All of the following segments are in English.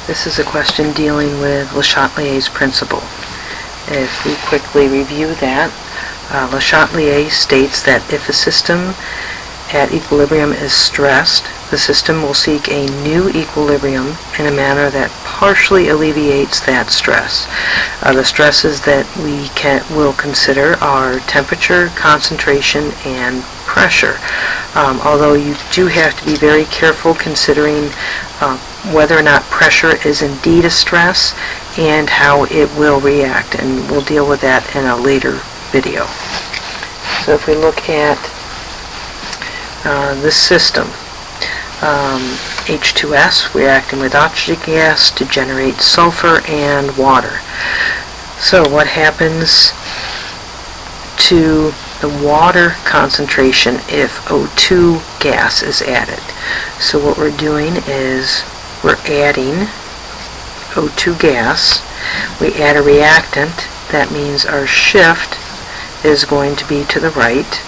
This is a question dealing with LeChatlier's principle. If we quickly review that, LeChatlier states that if a system at equilibrium is stressed, the system will seek a new equilibrium in a manner that partially alleviates that stress. The stresses that we will consider are temperature, concentration, and pressure. Although you do have to be very careful considering whether or not pressure is indeed a stress and how it will react, and we'll deal with that in a later video. So if we look at this system, H2S reacting with oxygen gas to generate sulfur and water. So what happens to the water concentration if O2 gas is added? So what we're doing is we're adding O2 gas. We add a reactant. That means our shift is going to be to the right.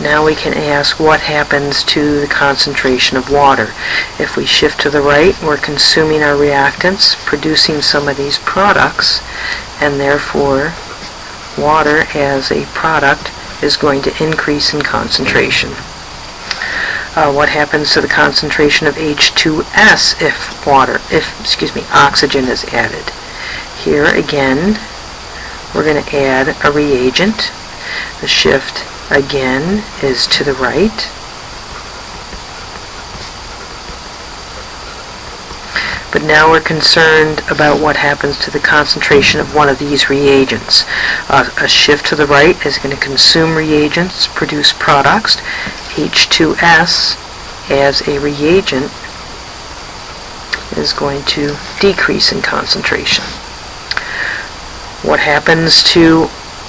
Now we can ask what happens to the concentration of water. If we shift to the right, we're consuming our reactants, producing some of these products, and therefore water as a product is going to increase in concentration. What happens to the concentration of H2S if oxygen is added? Here again, we're going to add a reagent. The shift again is to the right. But now we're concerned about what happens to the concentration of one of these reagents. A shift to the right is going to consume reagents, produce products. H2S as a reagent is going to decrease in concentration. What happens to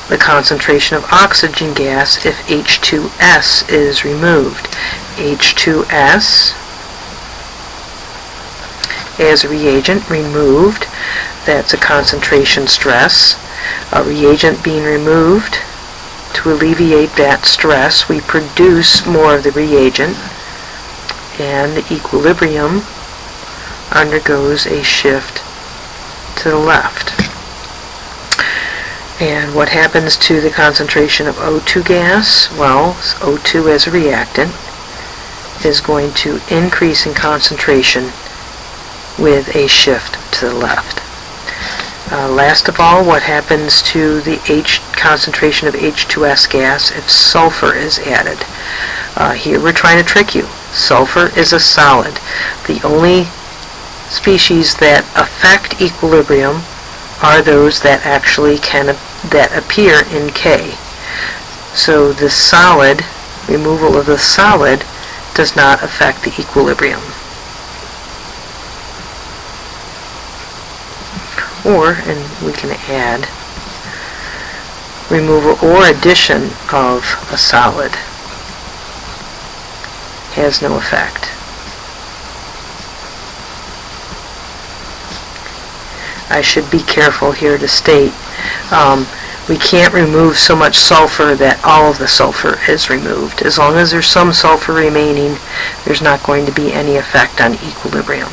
the concentration of oxygen gas if H2S is removed? H2S as a reagent removed, that's a concentration stress. A reagent being removed, to alleviate that stress, we produce more of the reagent, and the equilibrium undergoes a shift to the left. And what happens to the concentration of O2 gas? Well, O2 as a reactant is going to increase in concentration with a shift to the left. Last of all, what happens to the concentration of H2S gas if sulfur is added? Here we're trying to trick you. Sulfur is a solid. The only species that affect equilibrium are those that actually that appear in K. So the solid, removal of the solid, does not affect the equilibrium. And we can add removal or addition of a solid has no effect. I should be careful here to state we can't remove so much sulfur that all of the sulfur is removed. As long as there's some sulfur remaining, there's not going to be any effect on equilibrium.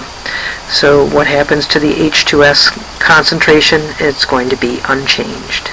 So what happens to the H2S concentration? It's going to be unchanged.